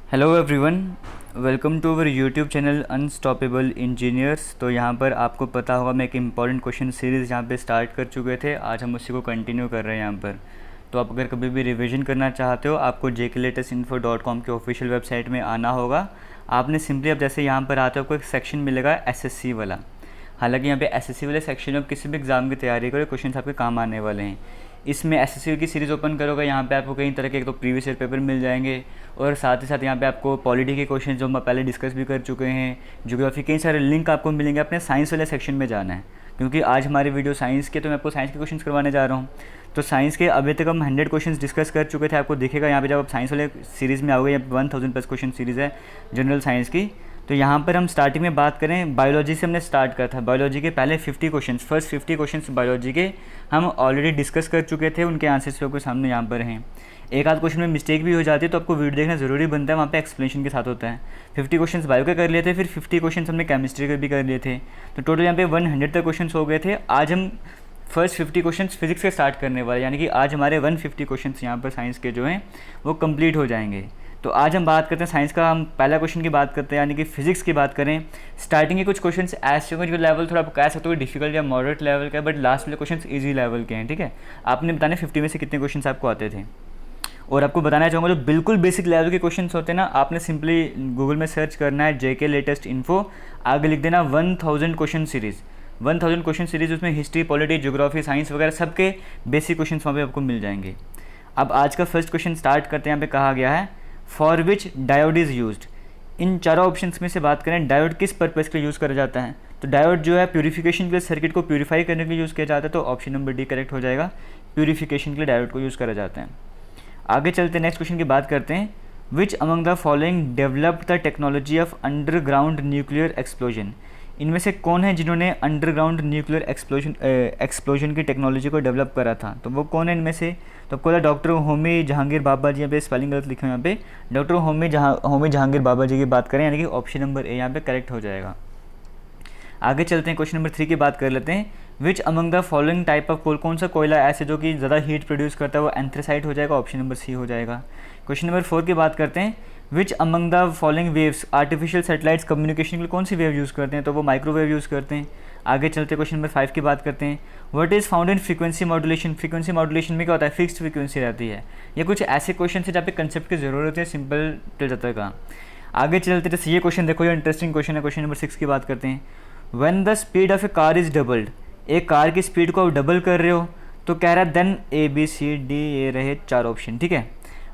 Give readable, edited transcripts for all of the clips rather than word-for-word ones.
Hello everyone, welcome to our YouTube channel unstoppable engineers. तो यहाँ पर आपको पता होगा मैं एक इम्पॉर्टेंट क्वेश्चन सीरीज़ यहाँ पे स्टार्ट कर चुके थे। आज हम उसी को कंटिन्यू कर रहे हैं यहाँ पर। तो आप अगर कभी भी रिवीजन करना चाहते हो आपको jklatestinfo.com के ऑफिशियल वेबसाइट में आना होगा। आपने सिंपली अब जैसे यहाँ पर आते हो आपको एक सेक्शन मिलेगा एसएससी वाला। हालांकि यहाँ पे एसएससी वाले सेक्शन में किसी भी एग्जाम की तैयारी करो क्वेश्चन आपके काम आने वाले हैं। इसमें एसएससी की सीरीज़ ओपन करोगे, यहाँ पे आपको कई तरह के एक तो प्रीवियस ईयर पेपर मिल जाएंगे और साथ ही साथ यहाँ पे आपको पॉलिटी के क्वेश्चन जो हम पहले डिस्कस भी कर चुके हैं, ज्योग्राफी, कई सारे लिंक आपको मिलेंगे। अपने साइंस वाले सेक्शन में जाना है क्योंकि आज हमारी वीडियो साइंस के, तो मैं आपको साइंस के क्वेश्चन करवाने जा रहा हूँ। तो साइंस के अभी तक हम 100 क्वेश्चन डिस्कस कर चुके थे। आपको दिखेगा यहाँ पे जब आप साइंस वाले सीरीज़ में आओगे, 1000+ क्वेश्चन सीरीज़ है जनरल साइंस की। तो यहाँ पर हम स्टार्टिंग में बात करें बायोलॉजी से, हमने स्टार्ट करा था। बायोलॉजी के पहले 50 क्वेश्चंस, फर्स्ट 50 क्वेश्चंस बायोलॉजी के हम ऑलरेडी डिस्कस कर चुके थे। उनके आंसर्स आपके सामने यहाँ पर हैं। एक आध क्वेश्चन में मिस्टेक भी हो जाती है तो आपको वीडियो देखना ज़रूरी बनता है, वहाँ पे एक्सप्लेनेशन के साथ होता है। 50 क्वेश्चंस बायो के कर लिए थे, फिर 50 क्वेश्चंस हमने केमिस्ट्री के भी कर लिए थे। तो टोटल यहाँ पे 100 तक क्वेश्चन हो गए थे। आज हम फर्स्ट 50 क्वेश्चंस फिजिक्स से स्टार्ट करने वाले, यानी कि आज हमारे 150 क्वेश्चंस यहाँ पर साइंस के जो हैं वो कंप्लीट हो जाएंगे। तो आज हम बात करते हैं साइंस का, हम पहला क्वेश्चन की बात करते हैं, यानी कि फिजिक्स की बात करें। स्टार्टिंग के कुछ क्वेश्चंस ऐसे होंगे जो लेवल थोड़ा आप कह सकते हो डिफिकल्ट या मॉडरेट लेवल का है, बट लास्ट वाले क्वेश्चंस इजी लेवल के हैं। ठीक है, आपने बताना 50 में से कितने क्वेश्चंस आपको आते थे। और आपको बताना चाहूँगा जो बिल्कुल बेसिक लेवल के क्वेश्चंस होते हैं ना, आपने सिंपली गूगल में सर्च करना है JK लेटेस्ट इन्फो, आगे लिख देना 1000 क्वेश्चन सीरीज़। 1000 क्वेश्चन सीरीज़, उसमें हिस्ट्री, पॉलिटी, ज्योग्राफी, साइंस वगैरह सबके बेसिक क्वेश्चन वहाँ पे आपको मिल जाएंगे। अब आज का फर्स्ट क्वेश्चन स्टार्ट करते हैं। यहाँ पे कहा गया है for which diode is used. इन चारों ऑप्शंस में से बात करें डायोड किस पर्पज़ के लिए यूज़ करा जाता है। तो डायोड जो है प्यूरिफिकेशन के लिए, सर्किट को प्यूरिफाई करने के लिए यूज़ किया जाता है। तो ऑप्शन नंबर डी करेक्ट हो जाएगा, प्यूरिफिकेशन के लिए डायोड को यूज़ करा जाता है। आगे चलते नेक्स्ट क्वेश्चन की बात करते हैं। Which among the following developed the technology of underground nuclear explosion. इनमें से कौन है जिन्होंने अंडरग्राउंड न्यूक्लियर एक्सप्लोजन की टेक्नोलॉजी को डेवलप करा था। तो वो कौन है इनमें से। तो आपको डॉक्टर होमी जहांगीर बाबा जी, यहाँ पे स्पेलिंग गलत लिखे हैं, यहाँ पे डॉक्टर होमी जहांगीर बाबा जी की बात करें, यानी कि ऑप्शन नंबर ए यहाँ पे करेक्ट हो जाएगा। आगे चलते हैं, क्वेश्चन नंबर 3 की बात कर लेते हैं। Which among the following type of coal, कौन सा कोयला ऐसे जो कि ज़्यादा हीट प्रोड्यूस करता है, वो एंथ्रेसाइट हो जाएगा, ऑप्शन नंबर सी हो जाएगा। क्वेश्चन नंबर 4 की बात करते हैं। Which among the following waves, artificial satellites communication के लिए कौन सी वेव यूज़ करते हैं। तो वो माइक्रोवेव यूज़ करते हैं। आगे चलते क्वेश्चन नंबर 5 की बात करते हैं। What is found in frequency modulation. Frequency modulation में क्या होता है, फिक्स्ड फ्रीक्वेंसी रहती है। ये कुछ ऐसे क्वेश्चन है जहाँ पे कंसेप्ट की ज़रूरत है, सिंपल चल जाता है। आगे चलते जैसे ये क्वेश्चन देखो, ये इंटरेस्टिंग क्वेश्चन है। क्वेश्चन नंबर 6 की बात करते हैं। When the speed of A car is doubled, एक कार की स्पीड को आप डबल कर रहे हो, तो कह रहा है देन ABCD, ये रहे 4 ऑप्शन। ठीक है,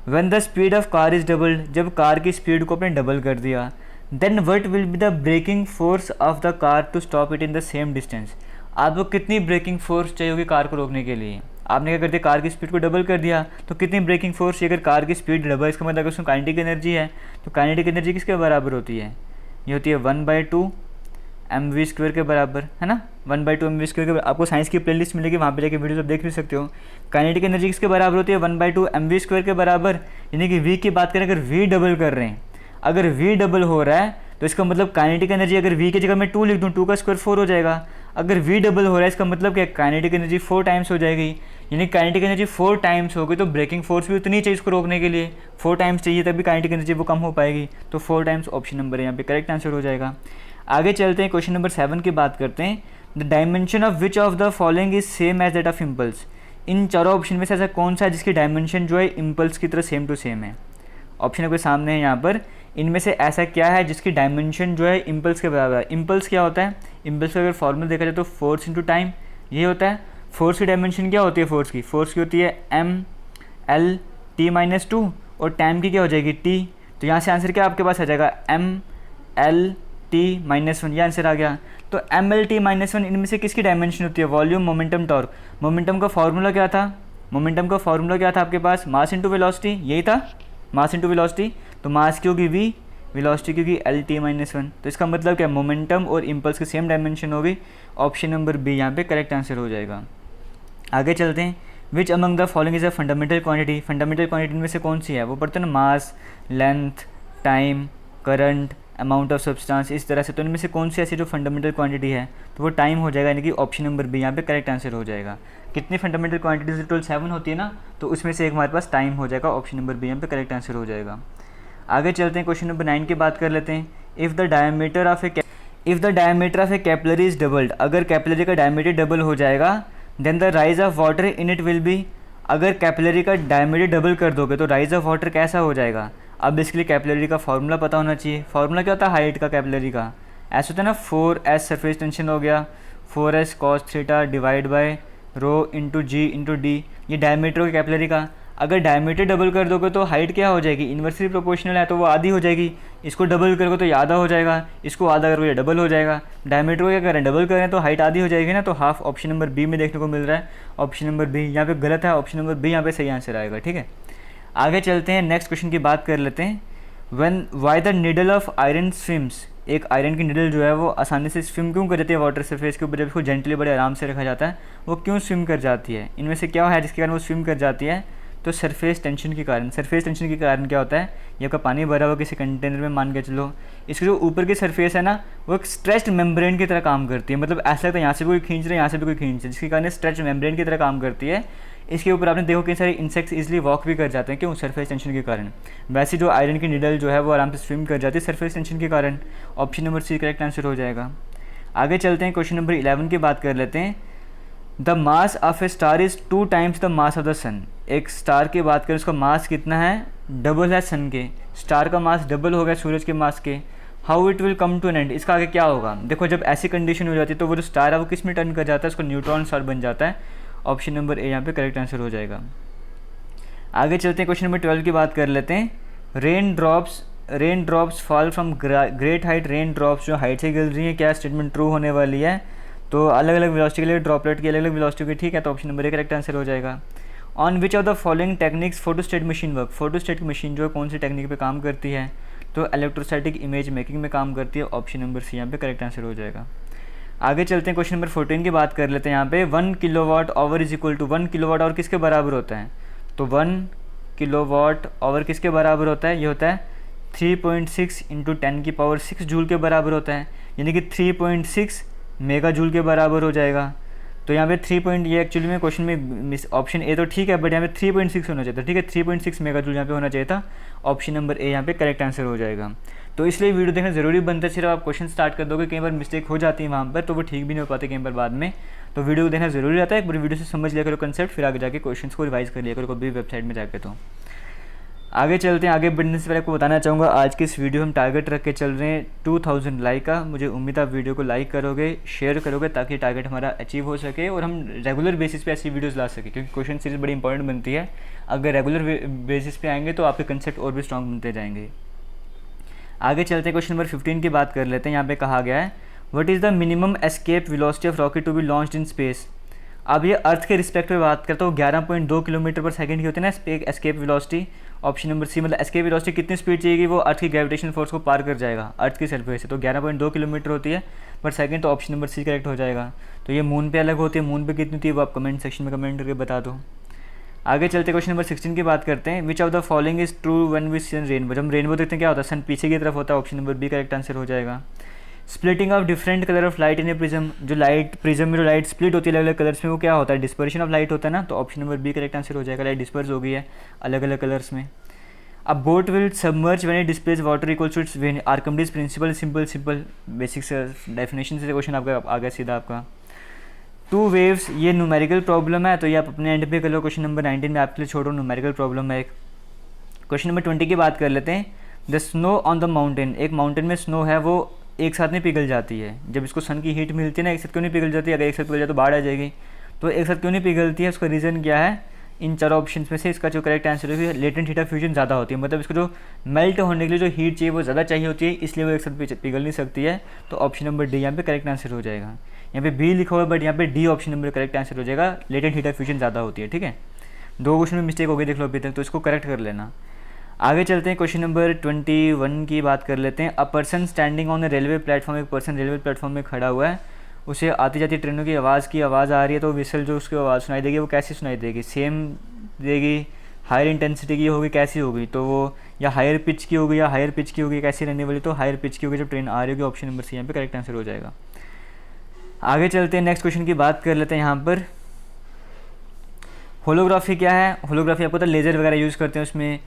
when the speed of car is doubled, जब कार की स्पीड को आपने डबल कर दिया, then what will be the braking force of the car to stop it in the same distance. आपको कितनी ब्रेकिंग फोर्स चाहिए होगी कार को रोकने के लिए। आपने क्या कर दिया, कार की स्पीड को डबल कर दिया, तो कितनी ब्रेकिंग फोर्स चाहिए। अगर कार की स्पीड डबल, इसका मतलब उसमें काइनेटिक एनर्जी है, तो काइनेटिक एनर्जी किसके बराबर होती है, ये होती है 1/2 mv² के बराबर, है ना। 1/2 mv² के बराबर। आपको साइंस की प्लेलिस्ट मिलेगी, वहाँ पे जाके वीडियो सब देख भी सकते हो। काइनेटिक एनर्जी किसके बराबर होती है, 1/2 mv² के बराबर। यानी कि v की बात करें, अगर v डबल कर रहे हैं, अगर v डबल हो रहा है तो इसका मतलब काइनेटिक एनर्जी, अगर v की जगह मैं 2 लिख दूँ, 2 का स्क्वायर 4 हो जाएगा। अगर v डबल हो रहा है इसका मतलब क्या, काइनेटिक एनर्जी 4 टाइम्स हो जाएगी। यानी काइनेटिक एनर्जी 4 टाइम्स होगी तो ब्रेकिंग फोर्स भी उतनी चाहिए इसको रोकने के लिए, 4 टाइम्स चाहिए तभी काइनेटिक एनर्जी वो कम हो पाएगी। तो 4 टाइम्स ऑप्शन नंबर यहाँ पे करेक्ट आंसर हो जाएगा। आगे चलते हैं, क्वेश्चन नंबर 7 की बात करते हैं। The dimension of which of the following is same as that of impulse. इन चारों ऑप्शन में से ऐसा कौन सा है जिसकी डायमेंशन जो है इम्पल्स की तरह सेम टू सेम है। ऑप्शन आपके सामने है यहाँ पर। इनमें से ऐसा क्या है जिसकी डायमेंशन जो है इम्पल्स के बराबर है। इम्पल्स क्या होता है, इम्पल्स का अगर फॉर्मूला देखा जाए तो फोर्स इंटू टाइम, ये होता है। फोर्स की डायमेंशन क्या होती है, फोर्स की होती है mL/t-2, और टाइम की क्या हो जाएगी t। तो यहाँ से आंसर क्या आपके पास आ जाएगा, mL/t-1, ये आंसर आ गया। तो mL/t-1 इनमें से किसकी डायमेंशन होती है, वॉल्यूम, मोमेंटम, टॉर्क। मोमेंटम का फॉर्मूला क्या था, आपके पास मास इंटू वेलोसिटी, यही था, मास इंटू वेलोसिटी। तो मास की होगी v, वेलोसिटी की होगी L/t-1। तो इसका मतलब क्या, मोमेंटम और इम्पल्स की सेम डायमेंशन होगी। ऑप्शन नंबर बी यहाँ पे करेक्ट आंसर हो जाएगा। आगे चलते हैं। Which among the following is a fundamental quantity. Fundamental quantity में से कौन सी है, वो पढ़ते हैं ना, mass, length, time, current, amount of substance, इस तरह से। तो इनमें से कौन सी ऐसी जो फंडामेंटल क्वांटिटी है, तो वो टाइम हो जाएगा, यानी कि ऑप्शन नंबर बी यहाँ पे करेक्ट आंसर हो जाएगा। कितनी फंडामेंटल क्वांटिटीज टोटल 7 होती है ना, तो उसमें से एक हमारे पास टाइम हो जाएगा, ऑप्शन नंबर बी यहाँ पे करेक्ट आंसर हो जाएगा। आगे चलते हैं, क्वेश्चन नंबर 9 की बात कर लेते हैं। If the diameter of a capillary is doubled, अगर कैपिलरी का डायमीटर डबल हो जाएगा, then the rise of water in it will be, अगर कैपिलरी का डायमीटर डबल कर दोगे तो राइज ऑफ वाटर कैसा हो जाएगा। अब बेसिकली कैपिलरी का फार्मूला पता होना चाहिए। फार्मूला क्या होता है हाइट का कैपिलरी का, ऐसा होता है ना 4s सरफेस टेंशन हो गया 4s cos theta divide by rho into g into d, ये डायमीटर हो गया कैपिलरी का। अगर डायमीटर डबल कर दोगे तो हाइट क्या हो जाएगी, इन्वर्सली प्रोपोर्शनल है तो वो आधी हो जाएगी, इसको डबल करोगे तो ये आधा हो जाएगा, इसको आधा करोगे डबल हो जाएगा। डायमीटर को क्या करें, डबल करें तो हाइट आधी हो जाएगी ना, तो हाफ ऑप्शन नंबर बी में देखने को मिल रहा है। ऑप्शन नंबर बी यहाँ पे गलत है, ऑप्शन नंबर बी यहाँ पे सही आंसर आएगा। ठीक है, आगे चलते हैं, नेक्स्ट क्वेश्चन की बात कर लेते हैं। Why the needle of iron swims, एक आयरन की निडल जो है वो आसानी से स्विम क्यों कर जाती है वाटर सरफेस के ऊपर, जब इसको जेंटली बड़े आराम से रखा जाता है, वो क्यों स्विम कर जाती है, इनमें से क्या है जिसके कारण वो स्विम कर जाती है। तो सरफेस टेंशन के कारण। सरफेस टेंशन के कारण क्या होता है, ये आपका पानी भरा हुआ किसी कंटेनर में मान के चलो, इसकी जो ऊपर की सरफेस है ना वो एक स्ट्रेच्ड मेम्ब्रेन की तरह काम करती है, मतलब ऐसा लगता है यहाँ से भी कोई खींच रहा है यहाँ से भी कोई खींच रहा है, जिसके कारण स्ट्रेच्ड मेम्ब्रेन की तरह काम करती है। इसके ऊपर आपने देखो कई सारे इंसेक्ट्स इजीली वॉक भी कर जाते हैं, क्यों, सरफेस टेंशन के कारण। वैसे जो आयरन की निडल जो है वो आराम से स्विम कर जाती है सरफेस टेंशन के कारण। Option number C correct answer हो जाएगा। आगे चलते हैं, क्वेश्चन नंबर 11 की बात कर लेते हैं। The mass of a star is 2 times the mass of the sun, एक स्टार की बात करें उसका मास कितना है, डबल है सन के। स्टार का मास डबल हो गया सूरज के मास के, how it will come to an end, इसका आगे क्या होगा। देखो जब ऐसी कंडीशन हो जाती है तो वो जो स्टार है वो किस में टर्न कर जाता है, उसको न्यूट्रॉन स्टार बन जाता है। ऑप्शन नंबर ए यहाँ पे करेक्ट आंसर हो जाएगा। आगे चलते हैं, क्वेश्चन नंबर 12 की बात कर लेते हैं। Rain drops fall from great height, rain drops जो हाइट से गिर रही है, क्या स्टेटमेंट ट्रू होने वाली है, तो अलग अलग वेलोसिटी के लिए ड्रॉपलेट की अलग अलग वेलोसिटी की, ठीक है, तो option number A correct answer हो जाएगा। On which of the following techniques photostat machine work, photostat machine जो है कौन सी टेक्निक पे काम करती है, तो इलेक्ट्रोस्टैटिक इमेज मेकिंग में काम करती है। ऑप्शन नंबर सी यहाँ पे करेक्ट आंसर हो जाएगा। आगे चलते हैं, क्वेश्चन नंबर 14 की बात कर लेते हैं। यहाँ पे 1 kilowatt hour is equal to, 1 kilowatt hour किसके बराबर होता है, तो 1 किलोवाट आवर किसके बराबर होता है, ये होता है 3.6 इंटू 10⁶ जूल के बराबर होता है, यानी कि 3.6 मेगा जूल के बराबर हो जाएगा। तो यहाँ पे 3 पॉइंट, ये एक्चुअली में क्वेश्चन में ऑप्शन ए तो ठीक है, बट यहाँ पे 3.6 होना चाहिए था, ठीक है 3.6 मेगा जूल यहाँ पे होना चाहिए था। ऑप्शन नंबर ए यहाँ पे करेक्ट आंसर हो जाएगा। तो इसलिए वीडियो देखना ज़रूरी बनता है, सिर्फ आप क्वेश्चन स्टार्ट कर दोगे, कई बार मिस्टेक हो जाती है वहाँ पर, तो वो ठीक भी नहीं हो पाते कई बार बाद में, तो वीडियो देखना ज़रूरी रहता है। एक बार वीडियो से समझ लिया करो कंसेप्ट, फिर आगे जाके क्वेश्चन को रिवाइज कर लिया करो कभी वेबसाइट में जाके। तो आगे चलते हैं, आगे बढ़ने से पहले आपको बताना चाहूँगा आज की इस वीडियो हम टारगेट रख के चल रहे हैं 2000 लाइक का। मुझे उम्मीद है आप वीडियो को लाइक करोगे, शेयर करोगे, ताकि टारगेट हमारा अचीव हो सके और हम रेगुलर बेसिस पे ऐसी वीडियोस ला सके, क्योंकि क्वेश्चन सीरीज बड़ी इंपॉर्टेंट बनती है। अगर रेगुलर बेसिस पे आएंगे तो आपके कंसेप्ट और भी स्ट्रॉन्ग बनते जाएंगे। आगे चलते हैं, क्वेश्चन नंबर 15 की बात कर लेते हैं। यहाँ पे कहा गया है what is the minimum escape velocity of rocket to be launched in space. अब ये अर्थ के रिस्पेक्ट में बात करता हूँ, 11.2 किलोमीटर पर सेकंड की होती है ना escape velocity. Option number C, मतलब एस्केप वेलोसिटी कितनी स्पीड चाहिए वो अर्थ की ग्रेविटेशन फोर्स को पार कर जाएगा अर्थ की सरफेस से, तो 11.2 किलोमीटर होती है पर सेकंड, तो ऑप्शन नंबर सी करेक्ट हो जाएगा। तो ये मून पे अलग होती है, मून पे कितनी होती है वो आप कमेंट सेक्शन में कमेंट करके बता दो। आगे चलते क्वेश्चन नंबर 16 की बात करते हैं। Which of the following is true when we see rainbow, जब हम रेनबो देखते हैं क्या होता है, सन पीछे की तरफ होता है। Option number B correct answer हो जाएगा। Splitting of different colour of light in a prism, जो लाइट प्रिज्म में जो लाइट स्प्लिट होती है अलग अलग कलर्स में, वो क्या होता है, डिस्पर्शन ऑफ लाइट होता है ना, तो option number B correct answer हो जाएगा। लाइट डिस्पर्स हो गई है अलग अलग कलर्स में। अब boat will submerge when it displace water equal to its weight, Archimedes principle, simple basic definition से क्वेश्चन आपका आ गया सीधा आपका। 2 वेव्स, ये न्यूमेरिकल प्रॉब्लम है, तो ये आप अपने एंड पे कर लो। क्वेश्चन नंबर 19 में आपके लिए छोड़ो, न्यूमेरिकल प्रॉब्लम है एक। क्वेश्चन नंबर 20 की बात कर लेते हैं। The snow on the mountain, एक माउंटेन में स्नो है वो एक साथ में पिघल जाती है, जब इसको सन की हीट मिलती है ना, एक साथ क्यों नहीं पिघल जाती, अगर एक साथ पिघल जाए तो बाढ़ आ जाएगी, तो एक साथ क्यों नहीं पिघलती है, उसका रीज़न क्या है। इन चारों ऑप्शन में से इसका जो करेक्ट आंसर है लेटेंट हीट ऑफ फ्यूजन ज़्यादा होती है, मतलब इसको जो मेल्ट होने के लिए जो हीट चाहिए वो ज़्यादा चाहिए होती है, इसलिए वो एक साथ पिघल नहीं सकती है। तो ऑप्शन नंबर डी यहाँ पे करेक्ट आंसर हो जाएगा। यहाँ पे बी लिखा हुआ है बट यहाँ पे D option number correct answer हो जाएगा, लेटेंट हीट ऑफ फ्यूजन ज़्यादा होती है। ठीक है, 2 क्वेश्चन में मिस्टेक हो गई देख लो अभी तक, तो इसको करेक्ट कर लेना। आगे चलते हैं, क्वेश्चन नंबर 21 की बात कर लेते हैं। A person standing on the railway platform, एक पर्सन रेलवे प्लेटफॉर्म में खड़ा हुआ है, उसे आती जाती ट्रेनों की आवाज़ आ रही है, तो विसल जो उसकी आवाज़ सुनाई देगी वो कैसी सुनाई देगी, सेम देगी, हायर इंटेंसिटी की होगी, कैसी होगी, तो वो या हायर पिच की होगी या हायर पिच की होगी, कैसी रहने वाली, तो हायर पिच की होगी जब ट्रेन आ रही होगी। ऑप्शन नंबर सी यहाँ पे करेक्ट आंसर हो जाएगा। आगे चलते हैं, नेक्स्ट क्वेश्चन की बात कर लेते हैं यहाँ पर। होलोग्राफी क्या है? होलोग्राफी आपको पता है लेज़र वगैरह यूज़ करते हैं, उसमें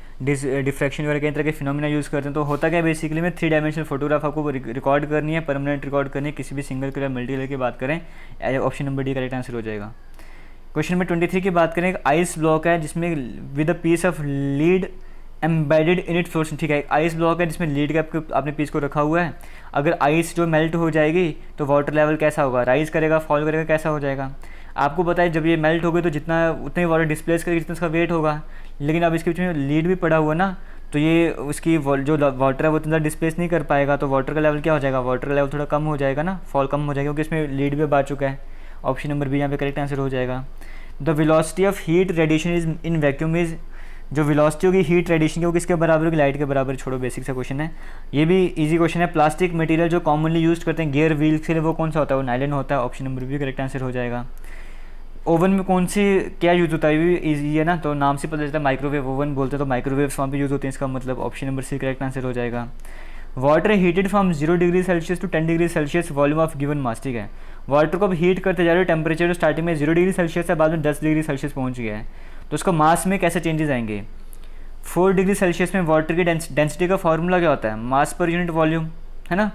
डिफ्रैक्शन वगैरह कई तरह के फिनोमिना यूज़ करते हैं। तो होता क्या है बेसिकली में 3 डायमेंशनल फोटोग्राफ आपको रिकॉर्ड करनी है, परमानेंट रिकॉर्ड करनी है, किसी भी सिंगल कलर मल्टी कलर की बात करें, option number D correct answer हो जाएगा। क्वेश्चन नंबर 23 की बात करें, एक आइस ब्लॉक है जिसमें with a piece of lead embedded in it floats. ठीक है, एक आइस ब्लॉक है जिसमें लीड का आपने पीस को रखा हुआ है। अगर आइस जो मेल्ट हो जाएगी तो वाटर लेवल कैसा होगा? राइज करेगा, फॉल करेगा, कैसा हो जाएगा? आपको पता है जब ये मेल्ट होगी तो जितना उतना ही वाटर डिस्प्लेस करेगी जितना उसका वेट होगा। लेकिन अब इसके बीच में लीड भी पड़ा हुआ ना, तो ये उसकी जो वाटर है वो इतना डिस्प्लेस नहीं कर पाएगा, तो वाटर का लेवल क्या हो जाएगा? वाटर लेवल थोड़ा कम हो जाएगा ना, फॉल कम हो जाएगा, क्योंकि इसमें लीड भी आ चुका है। ऑप्शन नंबर बी यहाँ पे करेक्ट आंसर हो जाएगा। The velocity of heat radiation is in vacuum is, जो वेलोसिटी होगी हीट रेडिएशन की वो किसके बराबर होगी? लाइट के बराबर। छोड़ो, बेसिक सा क्वेश्चन है, ये भी इजी क्वेश्चन है। प्लास्टिक मटेरियल जो कॉमनली यूज करते हैं गियर व्हील्स के लिए वो कौन सा होता है? वो नायलॉन होता है। Option number B correct answer हो जाएगा। ओवन में कौन सी क्या यूज़ होता है? ये भी ईजी है ना, तो नाम से पता चलता है माइक्रोवेव ओवन बोलते हैं, तो माइक्रोवेव वहाँ पे यूज़ होते हैं, इसका मतलब option number C correct answer हो जाएगा। Water heated from 0 degree Celsius to 10 degree Celsius volume of given mass. ठीक है, वाटर को अब हीट करते जा रहे हो, टेम्परेचर स्टार्टिंग में 0 डिग्री सेल्सियस है, बाद में 10 डिग्री सेल्सियस पहुँच गया है, तो उसका मास में कैसे चेंजेस आएंगे? 4 डिग्री सेल्सियस में वाटर की डेंसिटी का फॉर्मूला क्या होता है? मास पर यूनिट वॉल्यूम, है ना,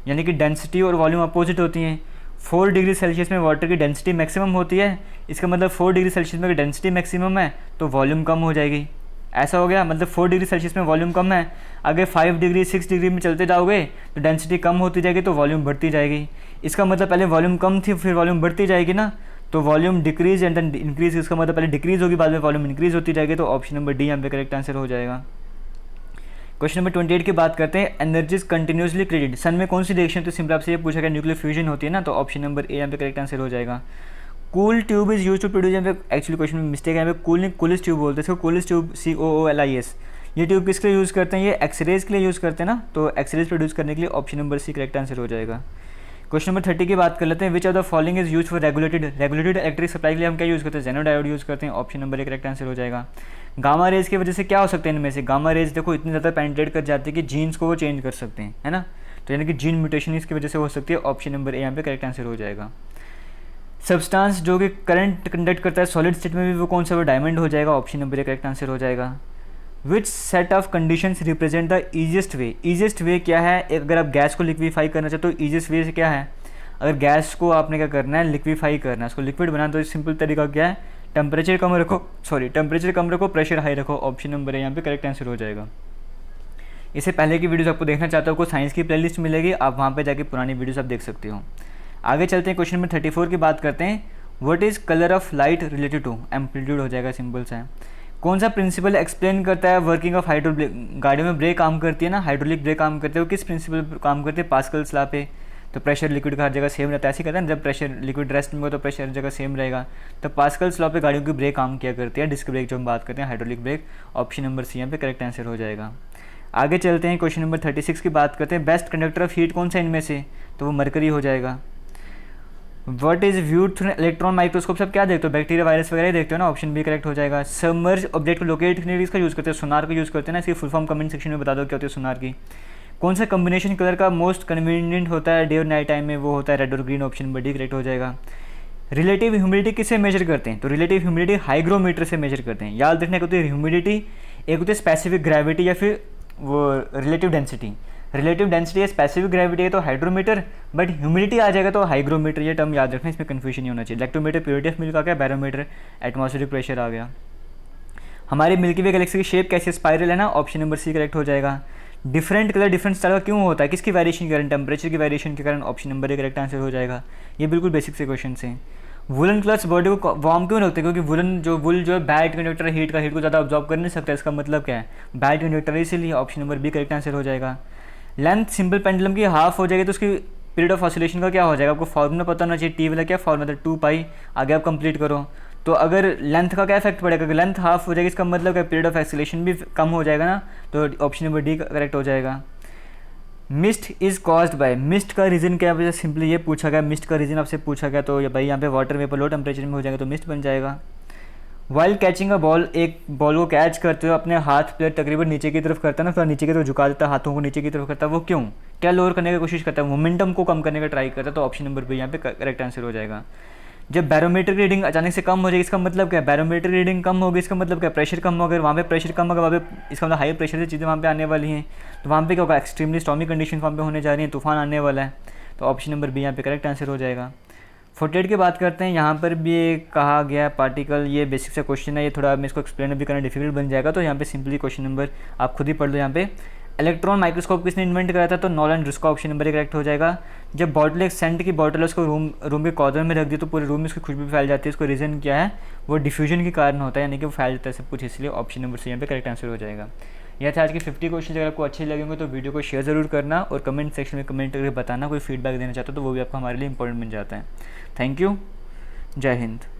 यानी कि डेंसिटी और वॉल्यूम अपोजिट होती हैं। 4 डिग्री सेल्सियस में वाटर की डेंसिटी मैक्सिमम होती है, इसका मतलब 4 डिग्री सेल्सियस में अगर डेंसिटी मैक्सिमम है तो वॉल्यूम कम हो जाएगी। ऐसा हो गया, मतलब 4 डिग्री सेल्सियस में वॉल्यूम कम है, अगर 5 डिग्री 6 डिग्री में चलते जाओगे तो डेंसिटी कम होती जाएगी, तो वॉल्यूम बढ़ती जाएगी। इसका मतलब पहले वॉल्यूम कम थी फिर वॉल्यूम बढ़ती जाएगी ना, तो volume decrease and then increase, इसका मतलब पहले डिक्रीज होगी बाद में वॉल्यूम इंक्रीज होती जाएगी, तो ऑप्शन नंबर डी यहाँ पे करेक्ट आंसर हो जाएगा। क्वेश्चन नंबर 28 की बात करते हैं, एनर्जीज कंटिन्यूसली क्रिएटेड, सन में कौन सी रिएक्शन? तो सिंपल आपसे ये पूछा गया न्यूक्लियर फ्यूजन होती है ना, तो ऑप्शन नंबर ए यहाँ पे करेक्ट आंसर हो जाएगा। Cool tube is use to produce, यहाँ पे एक्चुअली क्वेश्चन में मिस्टेक है, यहाँ पे कूल नहीं कूलिस ट्यूब बोलते हैं इसको, कूलिस ट्यूब COOLIS। ये ट्यूब किसके लिए यूज़ करते हैं? ये एक्सरेज के लिए यूज़ करते हैं ना, तो एक्सरेज प्रोड्यूस करने के लिए option number C correct answer हो जाएगा। क्वेश्चन नंबर 30 की बात कर लेते हैं, which of the following is use for regulated electric supply के लिए हम क्या यूज़ करते हैं? जेनोडायोड यूज़ करते हैं। Option number A correct answer हो जाएगा। गामा रेज की वजह से क्या हो सकते हैं इनमें से? गामा रेज देखो इतनी ज़्यादा पेनिट्रेट कर जाती है कि जीन्स को वो चेंज कर सकते हैं, है ना, तो यानी कि जीन म्यूटेशन इसकी वजह से हो सकती है। ऑप्शन नंबर ए यहाँ पे करेक्ट आंसर हो जाएगा। सब्सटेंस जो कि करंट कंडक्ट करता है सॉलिड स्टेट में भी वो कौन सा? वो डायमंड हो जाएगा। Option number A correct answer हो जाएगा। Which set of conditions represent the easiest way? Easiest way क्या है? अगर आप गैस को लिक्विफाई करना चाहते हो तो ईजिएस्ट वे से क्या है? अगर गैस को आपने क्या करना है? लिक्विफाई करना है, उसको लिक्विड बनाना, तो सिंपल तरीका क्या है? टेम्परेचर कम रखो, प्रेशर हाई रखो। ऑप्शन नंबर है यहाँ पे करेक्ट आंसर हो जाएगा। इससे पहले की वीडियोस आपको देखना चाहते हो को साइंस की प्लेलिस्ट मिलेगी, आप वहाँ पे जाके पुरानी वीडियोस आप देख सकते हो। आगे चलते हैं, क्वेश्चन नंबर 34 की बात करते हैं। What is colour of light related to? Amplitude हो जाएगा, सिंपल सा है। कौन सा प्रिंसिपल एक्सप्लेन करता है वर्किंग ऑफ हाइड्रोलिक? गाड़ियों में ब्रेक काम करती है ना, हाइड्रोलिक ब्रेक काम करते हो, किस प्रिंसिपल पर काम करते हैं? पास्कल्स लॉ पे। तो प्रेशर लिक्विड का हर जगह सेम रहता है, ऐसे कहते हैं जब प्रेशर लिक्विड रेस्ट में हो तो प्रेशर हर जगह सेम रहेगा, तो पास्कल्स लॉ पे गाड़ियों की ब्रेक काम किया करती है, डिस्क ब्रेक जो हम बात करते हैं, hydraulic brake. Option number C यहाँ पे करेक्ट आंसर हो जाएगा। आगे चलते हैं, क्वेश्चन नंबर 36 की बात करते हैं। बेस्ट कंडक्टर ऑफ हीट कौन सा इनमें से? तो वो मरकरी हो जाएगा। What is viewed through electron microscope? सब क्या देखते हो? बैक्टीरिया वायरस वगैरह देखते हो ना, ऑप्शन बी करेक्ट हो जाएगा। सबमर्ज ऑब्जेक्ट को लोकेट करने के लिए इसका यूज़ करते हैं, सोनार का यूज़ करते हैं ना, इसकी फुल फॉर्म कमेंट सेक्शन में बता दो क्या होती है सोनार की। कौन सा कम्बिनेशन कलर का मोस्ट कन्वीनियंट होता है डे और नाइट टाइम में? वो होता है रेड और green. Option number D correct हो जाएगा। रिलेटिव ह्यूमिडिटी किससे मेजर करते हैं? तो रिलेटिव ह्यूमिडिटी हाइग्रोमीटर से मेजर करते हैं। याद रखने को होती है ह्यूमिडिटी, एक होती है स्पेसिफिक ग्रेविटी या फिर वो रिलेटिव डेंसिटी। रिलेटिव डेंसिटी या स्पेसिफिक ग्रेविटी है तो हाइड्रोमीटर, बट ह्यूमिडिटी आ जाएगा तो हाइग्रोमीटर। ये टर्म याद रखना, इसमें कन्फ्यूजन नहीं होना चाहिए। इलेक्ट्रोमीटर प्योरिटी ऑफ मिल्क आ गया, बैरोमीटर एटमॉस्फेरिक प्रेशर आ गया। हमारी मिल्की वे गैलेक्सी की शेप कैसे? स्पाइरल है ना, ऑप्शन नंबर सी करेक्ट हो जाएगा। डिफरेंट कलर डिफरेंट स्टाइल का क्यों होता है? किसकी वेरिएशन के कारण? टेम्परेचर की वेरिएशन के कारण। Option number A correct answer हो जाएगा। ये बिल्कुल बेसिक से क्वेश्चन है। वुलन क्लॉथ्स बॉडी को वार्म क्यों रखते हैं? क्योंकि वुल जो है बैड कंडक्टर है, हीट को ज़्यादा ऑब्जॉर्व कर नहीं सकता, इसका मतलब क्या है? बैड कंडक्टर है, इसीलिए option number B correct answer हो जाएगा। लेंथ सिंपल पेंडुलम की हाफ हो जाएगी तो उसकी पीरियड ऑफ ऑसिलेशन का क्या हो जाएगा? आपको फॉर्मूला पता होना चाहिए, टी वाला क्या फॉर्मूला था? 2π। आगे आप कंप्लीट करो। तो अगर लेंथ का क्या इफेक्ट पड़ेगा? अगर लेंथ हाफ हो जाएगी इसका मतलब क्या? पीरियड ऑफ ऑसिलेशन भी कम हो जाएगा ना, तो ऑप्शन नंबर डी करेक्ट हो जाएगा। Mist is caused by, mist का रीज़न क्या है? सिंपली ये पूछा गया, मिस्ट का रीज़न आपसे पूछा गया, तो ये भाई यहाँ पे वाटर वेपर लो टेम्परेचर में हो जाएगा तो मिस्ट बन जाएगा। वाइल कैचिंग अ बॉल, एक बॉल को कैच करते हो अपने हाथ प्लेयर तकरीबन नीचे की तरफ करता है ना, थोड़ा नीचे की तरफ झुका देता है, हाथों को नीचे की तरफ करता है, वो क्यों? क्या लोअर करने की कोशिश करता है? मोमेंटम को कम करने का ट्राई करता है, तो ऑप्शन नंबर बी यहाँ पे करेक्ट आंसर हो जाएगा। जब बैरोमीटर की रीडिंग अचानक से कम हो जाएगी, इसका मतलब क्या है, बैरोमीटर की रीडिंग कम होगी, इसका मतलब क्या, प्रेशर कम होगा, अगर वहाँ पे प्रेशर कम होगा, वहाँ पे इसका मतलब हाई प्रेशर से चीज़ें वहाँ पे आने वाली हैं, तो वहाँ पे क्या होगा, एक्सट्रीमली स्टॉर्मी कंडीशन वहाँ पे होने जा रही हैं, तूफान आने वाला है। तो ऑप्शन नंबर बी यहाँ पे करेक्ट आंसर हो जाएगा। 48 की बात करते हैं, यहाँ पर भी कहा गया पार्टिकल, ये बेसिक सा क्वेश्चन है, ये थोड़ा मैं इसको एक्सप्लेन भी करना डिफिकल्ट बन जाएगा, तो यहाँ पे सिंपली क्वेश्चन नंबर आप खुद ही पढ़ लो। यहाँ पे इलेक्ट्रॉन माइक्रोस्कोप किसने इन्वेंट कराया था, तो नॉलन रुस्को, ऑप्शन नंबर करेक्ट हो जाएगा। जब बॉटल एक सेंट की बॉटल है, उसको रूम के कॉर्नर में रख दी तो पूरे रूम में उसकी खुशबू फैल जाती है, उसको रीज़न क्या है, वो डिफ्यूजन के कारण होता है, यानी कि वो फैल जाता है सब कुछ, इसलिए ऑप्शन नंबर सी यहाँ पे करेक्ट आंसर हो जाएगा। यह था आज के 50 क्वेश्चन। अगर आपको अच्छे लगेंगे तो वीडियो को शेयर ज़रूर करना और कमेंट सेक्शन में कमेंट करके बताना, कोई फीडबैक देना चाहते हो तो वो भी आपका हमारे लिए इंपॉर्टेंट बन जाता है। थैंक यू, जय हिंद।